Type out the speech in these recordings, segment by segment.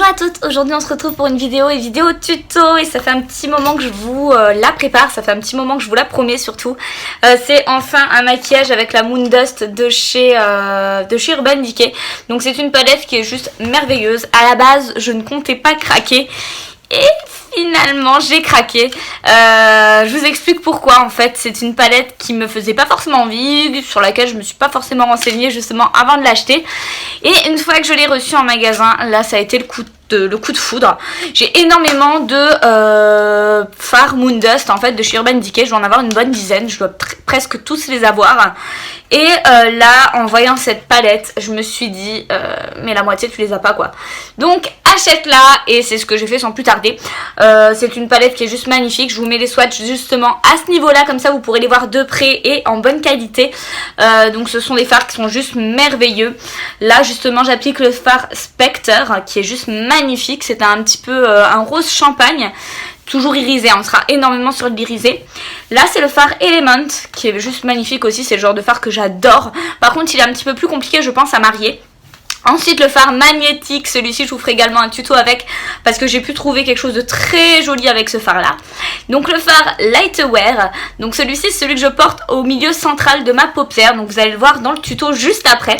Bonjour à toutes, aujourd'hui on se retrouve pour une vidéo tuto et ça fait un petit moment que je vous la prépare, ça fait un petit moment que je vous la promets surtout. C'est enfin un maquillage avec la Moon Dust de chez Urban Decay. Donc c'est une palette qui est juste merveilleuse. À la base je ne comptais pas craquer et finalement j'ai craqué. Je vous explique pourquoi. En fait c'est une palette qui me faisait pas forcément envie, sur laquelle je me suis pas forcément renseignée justement avant de l'acheter. Et une fois que je l'ai reçue en magasin, là ça a été le coup de foudre. J'ai énormément de fards Moon Dust en fait de chez Urban Decay. Je dois en avoir une bonne dizaine, je dois presque tous les avoir. Et là en voyant cette palette je me suis dit mais la moitié tu les as pas quoi. Donc achète-la et c'est ce que j'ai fait sans plus tarder. C'est une palette qui est juste magnifique. Je vous mets les swatchs justement à ce niveau là, comme ça vous pourrez les voir de près et en bonne qualité. Donc ce sont des fards qui sont juste merveilleux. Là justement j'applique le fard Spectre qui est juste magnifique. C'est un petit peu un rose champagne, toujours irisé, on sera énormément sur l'irisé. Là c'est le fard Element qui est juste magnifique aussi, c'est le genre de fard que j'adore. Par contre il est un petit peu plus compliqué je pense à marier. Ensuite le fard magnétique, celui-ci je vous ferai également un tuto avec parce que j'ai pu trouver quelque chose de très joli avec ce fard là. Donc le fard Lightwear, donc celui-ci c'est celui que je porte au milieu central de ma paupière, donc vous allez le voir dans le tuto juste après.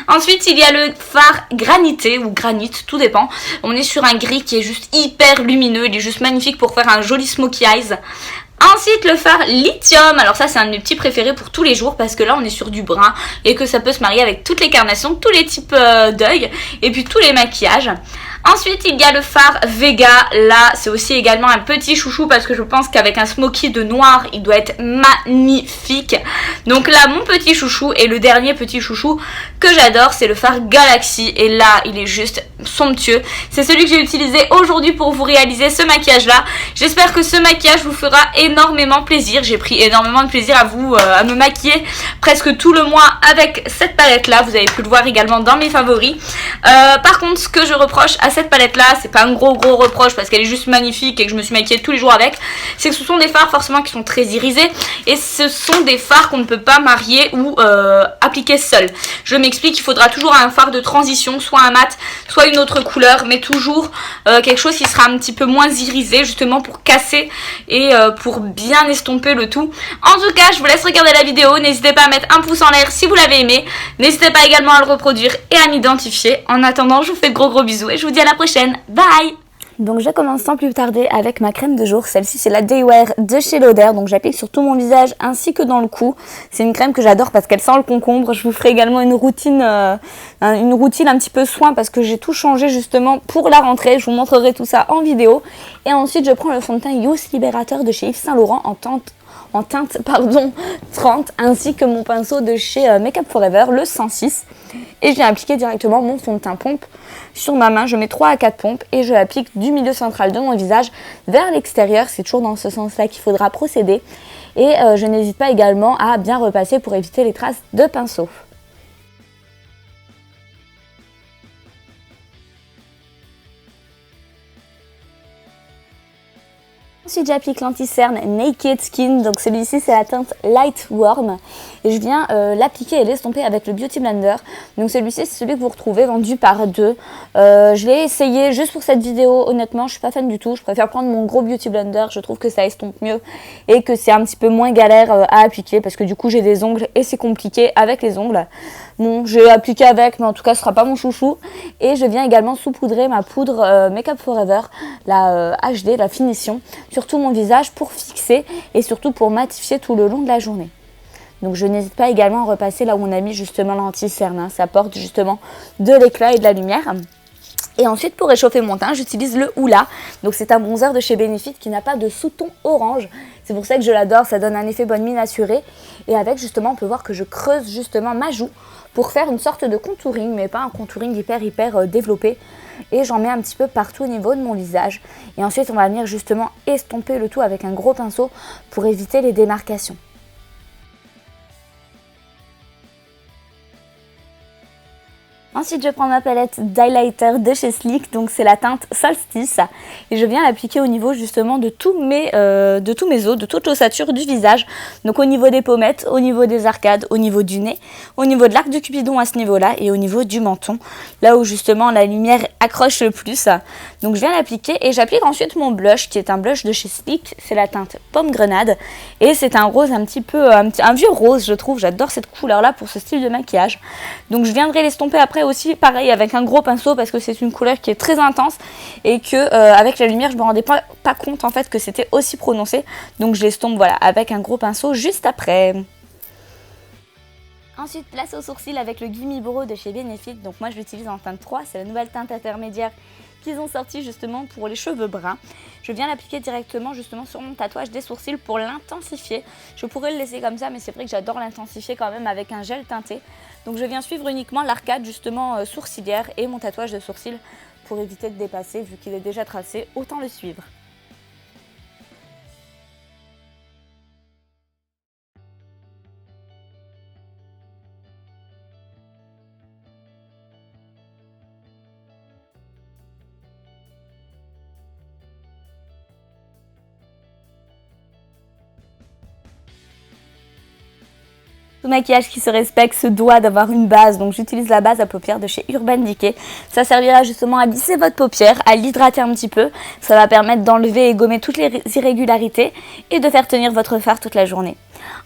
Ensuite il y a le fard granité ou granit, tout dépend. On est sur un gris qui est juste hyper lumineux, il est juste magnifique pour faire un joli smoky eyes. Ensuite le fard lithium, alors ça c'est un de mes petits préférés pour tous les jours parce que là on est sur du brun et que ça peut se marier avec toutes les carnations, tous les types d'œil et puis tous les maquillages. Ensuite il y a le fard Vega, là c'est aussi également un petit chouchou parce que je pense qu'avec un smoky de noir il doit être magnifique. Donc là mon petit chouchou et le dernier petit chouchou que j'adore c'est le fard Galaxy et là il est juste somptueux. C'est celui que j'ai utilisé aujourd'hui pour vous réaliser ce maquillage là. J'espère que ce maquillage vous fera énormément plaisir. J'ai pris énormément de plaisir à me maquiller presque tout le mois avec cette palette là. Vous avez pu le voir également dans mes favoris. Par contre ce que je reproche à cette palette là, c'est pas un gros reproche parce qu'elle est juste magnifique et que je me suis maquillée tous les jours avec, c'est que ce sont des fards forcément qui sont très irisés et ce sont des fards qu'on ne peut pas marier ou appliquer seul. Je m'explique, il faudra toujours un fard de transition, soit un mat, soit une autre couleur, mais toujours quelque chose qui sera un petit peu moins irisé justement pour casser et pour bien estomper le tout. En tout cas je vous laisse regarder la vidéo, n'hésitez pas à mettre un pouce en l'air si vous l'avez aimé, n'hésitez pas également à le reproduire et à m'identifier. En attendant je vous fais de gros bisous et je vous dis à la prochaine, bye. Donc je commence sans plus tarder avec ma crème de jour, celle-ci c'est la Day Wear de chez Lauder, donc j'applique sur tout mon visage ainsi que dans le cou. C'est une crème que j'adore parce qu'elle sent le concombre. Je vous ferai également une routine un petit peu soin parce que j'ai tout changé justement pour la rentrée. Je vous montrerai tout ça en vidéo. Et ensuite je prends le fond de teint Youth Libérateur de chez Yves Saint Laurent en teinte 30 ainsi que mon pinceau de chez Make Up Forever le 106 et je viens appliquer directement mon fond de teint pompe sur ma main. Je mets 3 à 4 pompes et je l'applique du milieu central de mon visage vers l'extérieur. C'est toujours dans ce sens là qu'il faudra procéder et je n'hésite pas également à bien repasser pour éviter les traces de pinceau. Ensuite j'applique l'anti-cerne Naked Skin, donc celui-ci c'est la teinte Light Warm et je viens l'appliquer et l'estomper avec le Beauty Blender. Donc celui-ci c'est celui que vous retrouvez vendu par deux. Je l'ai essayé juste pour cette vidéo, honnêtement je suis pas fan du tout, je préfère prendre mon gros Beauty Blender, je trouve que ça estompe mieux et que c'est un petit peu moins galère à appliquer parce que du coup j'ai des ongles et c'est compliqué avec les ongles. Bon, j'ai appliqué avec, mais en tout cas ce sera pas mon chouchou. Et je viens également saupoudrer ma poudre Make Up Forever, la HD, la finition, sur tout mon visage pour fixer et surtout pour matifier tout le long de la journée. Donc je n'hésite pas également à repasser là où on a mis justement l'anti-cerne, hein. Ça apporte justement de l'éclat et de la lumière. Et ensuite pour réchauffer mon teint j'utilise le Hoola, donc c'est un bronzer de chez Benefit qui n'a pas de sous-ton orange, c'est pour ça que je l'adore, ça donne un effet bonne mine assuré et avec justement on peut voir que je creuse justement ma joue pour faire une sorte de contouring mais pas un contouring hyper développé et j'en mets un petit peu partout au niveau de mon visage et ensuite on va venir justement estomper le tout avec un gros pinceau pour éviter les démarcations. Ensuite, je prends ma palette d'highlighter de chez Sleek, donc c'est la teinte Solstice. Et je viens l'appliquer au niveau justement de tous mes os, de toute l'ossature du visage. Donc au niveau des pommettes, au niveau des arcades, au niveau du nez, au niveau de l'arc de Cupidon à ce niveau-là et au niveau du menton. Là où justement la lumière accroche le plus. Donc je viens l'appliquer et j'applique ensuite mon blush qui est un blush de chez Sleek. C'est la teinte Pomme Grenade. Et c'est un rose un petit peu, un vieux rose je trouve. J'adore cette couleur-là pour ce style de maquillage. Donc je viendrai l'estomper après aussi pareil avec un gros pinceau parce que c'est une couleur qui est très intense et que avec la lumière je me rendais pas compte en fait que c'était aussi prononcé, donc je l'estompe voilà avec un gros pinceau juste après. Ensuite, place aux sourcils avec le Gimme Brow de chez Benefit. Donc moi je l'utilise en teinte 3, c'est la nouvelle teinte intermédiaire qu'ils ont sorti justement pour les cheveux bruns. Je viens l'appliquer directement justement sur mon tatouage des sourcils pour l'intensifier. Je pourrais le laisser comme ça, mais c'est vrai que j'adore l'intensifier quand même avec un gel teinté. Donc je viens suivre uniquement l'arcade justement sourcilière et mon tatouage de sourcil pour éviter de dépasser, vu qu'il est déjà tracé, autant le suivre. Tout maquillage qui se respecte se doit d'avoir une base, donc j'utilise la base à paupières de chez Urban Decay. Ça servira justement à lisser votre paupière, à l'hydrater un petit peu. Ça va permettre d'enlever et gommer toutes les irrégularités et de faire tenir votre fard toute la journée.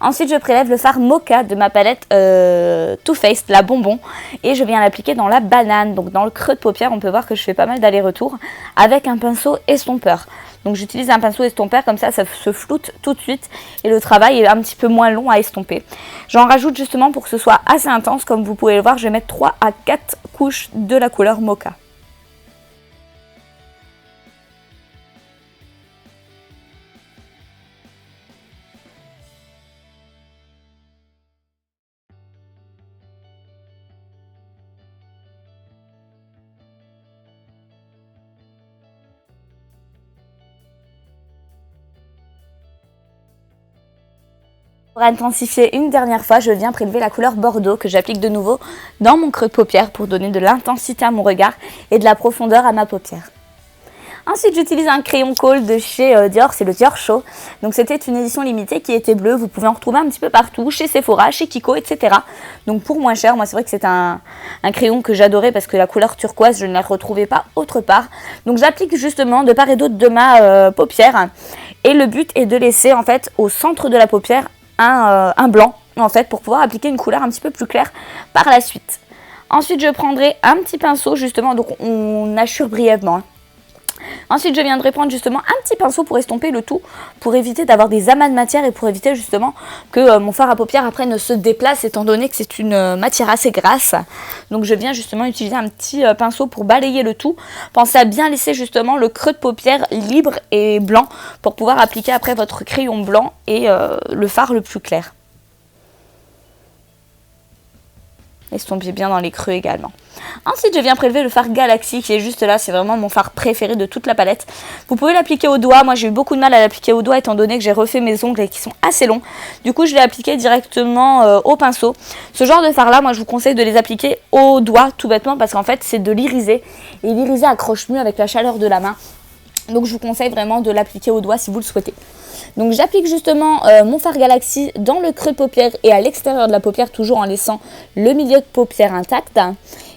Ensuite, je prélève le fard Mocha de ma palette Too Faced, la bonbon, et je viens l'appliquer dans la banane, donc dans le creux de paupière. On peut voir que je fais pas mal d'allers-retours avec un pinceau estompeur. Donc j'utilise un pinceau estompeur, comme ça se floute tout de suite et le travail est un petit peu moins long à estomper. J'en rajoute justement pour que ce soit assez intense, comme vous pouvez le voir, je vais mettre 3 à 4 couches de la couleur Mocha. Pour intensifier une dernière fois, je viens prélever la couleur Bordeaux que j'applique de nouveau dans mon creux de paupière pour donner de l'intensité à mon regard et de la profondeur à ma paupière. Ensuite, j'utilise un crayon colle de chez Dior, c'est le Dior Show. Donc c'était une édition limitée qui était bleue, vous pouvez en retrouver un petit peu partout, chez Sephora, chez Kiko, etc. Donc pour moins cher, moi c'est vrai que c'est un crayon que j'adorais parce que la couleur turquoise, je ne la retrouvais pas autre part. Donc j'applique justement de part et d'autre de ma paupière et le but est de laisser en fait au centre de la paupière un blanc en fait pour pouvoir appliquer une couleur un petit peu plus claire par la suite. Ensuite je prendrai un petit pinceau justement, donc on assure brièvement. Ensuite je viendrai prendre justement un petit pinceau pour estomper le tout, pour éviter d'avoir des amas de matière et pour éviter justement que mon fard à paupières après ne se déplace étant donné que c'est une matière assez grasse. Donc je viens justement utiliser un petit pinceau pour balayer le tout. Pensez à bien laisser justement le creux de paupière libre et blanc pour pouvoir appliquer après votre crayon blanc et le fard le plus clair. Estompez bien dans les creux également. Ensuite, je viens prélever le fard Galaxy qui est juste là. C'est vraiment mon fard préféré de toute la palette. Vous pouvez l'appliquer au doigt. Moi, j'ai eu beaucoup de mal à l'appliquer au doigt étant donné que j'ai refait mes ongles et qui sont assez longs. Du coup, je l'ai appliqué directement au pinceau. Ce genre de fard là, moi, je vous conseille de les appliquer au doigt tout bêtement parce qu'en fait, c'est de l'iriser. Et l'iriser accroche mieux avec la chaleur de la main. Donc, je vous conseille vraiment de l'appliquer au doigt si vous le souhaitez. Donc j'applique justement mon fard Galaxy dans le creux de paupière et à l'extérieur de la paupière, toujours en laissant le milieu de paupière intact.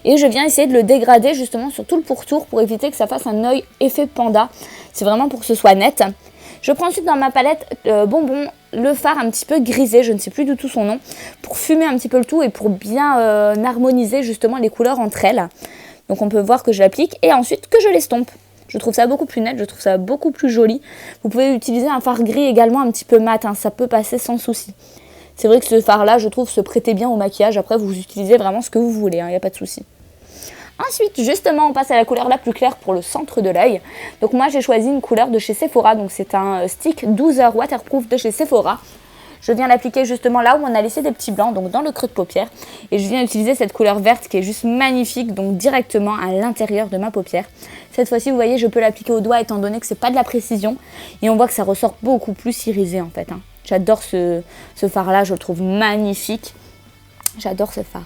Et je viens essayer de le dégrader justement sur tout le pourtour pour éviter que ça fasse un œil effet panda. C'est vraiment pour que ce soit net. Je prends ensuite dans ma palette bonbon le fard un petit peu grisé, je ne sais plus du tout son nom, pour fumer un petit peu le tout et pour bien harmoniser justement les couleurs entre elles. Donc on peut voir que je l'applique et ensuite que je l'estompe. Je trouve ça beaucoup plus net, je trouve ça beaucoup plus joli. Vous pouvez utiliser un fard gris également un petit peu mat, hein, ça peut passer sans souci. C'est vrai que ce fard là, je trouve, se prêtait bien au maquillage. Après, vous utilisez vraiment ce que vous voulez, il n'y a pas de souci. Ensuite, justement, on passe à la couleur la plus claire pour le centre de l'œil. Donc moi, j'ai choisi une couleur de chez Sephora. Donc c'est un stick 12 heures waterproof de chez Sephora. Je viens l'appliquer justement là où on a laissé des petits blancs, donc dans le creux de paupière. Et je viens utiliser cette couleur verte qui est juste magnifique, donc directement à l'intérieur de ma paupière. Cette fois-ci, vous voyez, je peux l'appliquer au doigt étant donné que c'est pas de la précision. Et on voit que ça ressort beaucoup plus irisé en fait. J'adore ce fard là, je le trouve magnifique. J'adore ce fard.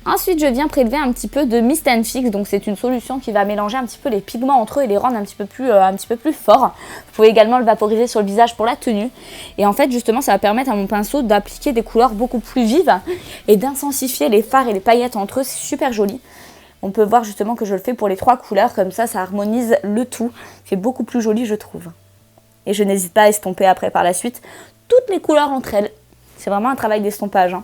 Ensuite, je viens prélever un petit peu de Mist & Fix, donc c'est une solution qui va mélanger un petit peu les pigments entre eux et les rendre un petit peu plus forts. Vous pouvez également le vaporiser sur le visage pour la tenue. Et en fait, justement, ça va permettre à mon pinceau d'appliquer des couleurs beaucoup plus vives et d'intensifier les fards et les paillettes entre eux. C'est super joli. On peut voir justement que je le fais pour les 3 couleurs, comme ça harmonise le tout. C'est beaucoup plus joli, je trouve. Et je n'hésite pas à estomper après par la suite toutes les couleurs entre elles. C'est vraiment un travail d'estompage.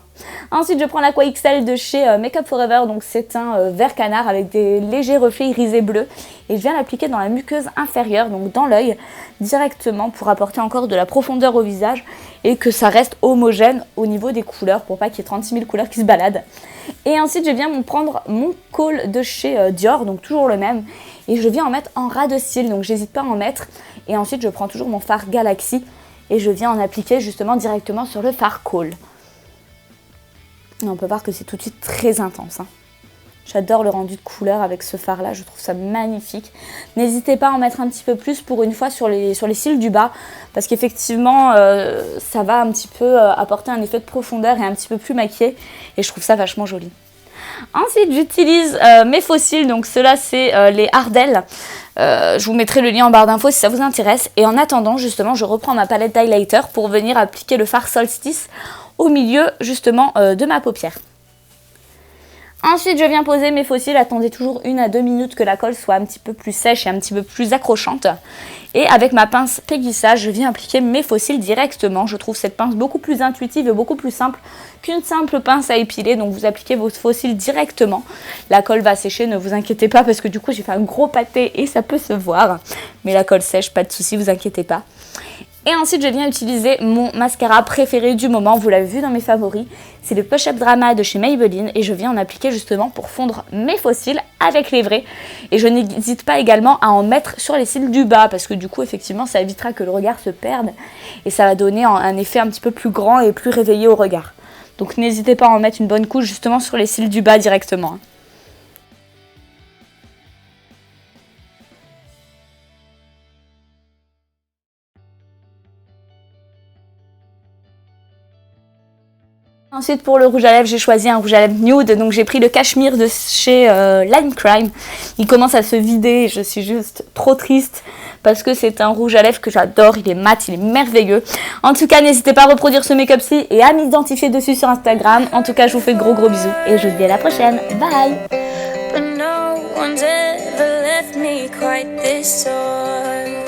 Ensuite, je prends l'Aqua XL de chez Make Up For Ever. Donc, c'est un vert canard avec des légers reflets irisés bleus. Et je viens l'appliquer dans la muqueuse inférieure, donc dans l'œil, directement pour apporter encore de la profondeur au visage et que ça reste homogène au niveau des couleurs pour pas qu'il y ait 36 000 couleurs qui se baladent. Et ensuite, je viens prendre mon col de chez Dior, donc toujours le même. Et je viens en mettre en ras de cils, donc j'hésite pas à en mettre. Et ensuite, je prends toujours mon fard Galaxy. Et je viens en appliquer justement directement sur le fard Kohl. Et on peut voir que c'est tout de suite très intense. J'adore le rendu de couleur avec ce fard là, je trouve ça magnifique. N'hésitez pas à en mettre un petit peu plus pour une fois sur les cils du bas. Parce qu'effectivement ça va un petit peu apporter un effet de profondeur et un petit peu plus maquillé. Et je trouve ça vachement joli. Ensuite, j'utilise mes faux cils, donc ceux-là c'est les Ardell. Je vous mettrai le lien en barre d'infos si ça vous intéresse. Et en attendant, justement, je reprends ma palette d'highlighter pour venir appliquer le fard Solstice au milieu, justement, de ma paupière. Ensuite, je viens poser mes faux cils. Attendez toujours 1 à 2 minutes que la colle soit un petit peu plus sèche et un petit peu plus accrochante. Et avec ma pince Péguissage, je viens appliquer mes faux cils directement. Je trouve cette pince beaucoup plus intuitive et beaucoup plus simple qu'une simple pince à épiler. Donc, vous appliquez vos faux cils directement. La colle va sécher, ne vous inquiétez pas parce que du coup, j'ai fait un gros pâté et ça peut se voir. Mais la colle sèche, pas de souci, vous inquiétez pas. Et ensuite, je viens utiliser mon mascara préféré du moment. Vous l'avez vu dans mes favoris. C'est le Push Up Drama de chez Maybelline. Et je viens en appliquer justement pour fondre mes faux cils avec les vrais. Et je n'hésite pas également à en mettre sur les cils du bas. Parce que du coup, effectivement, ça évitera que le regard se perde. Et ça va donner un effet un petit peu plus grand et plus réveillé au regard. Donc n'hésitez pas à en mettre une bonne couche justement sur les cils du bas directement. Ensuite, pour le rouge à lèvres, j'ai choisi un rouge à lèvres nude. Donc, j'ai pris le Cachemire de chez Lime Crime. Il commence à se vider et je suis juste trop triste parce que c'est un rouge à lèvres que j'adore. Il est mat, il est merveilleux. En tout cas, n'hésitez pas à reproduire ce make-up-ci et à m'identifier dessus sur Instagram. En tout cas, je vous fais de gros bisous et je vous dis à la prochaine. Bye! But no one's ever left me quite this sore.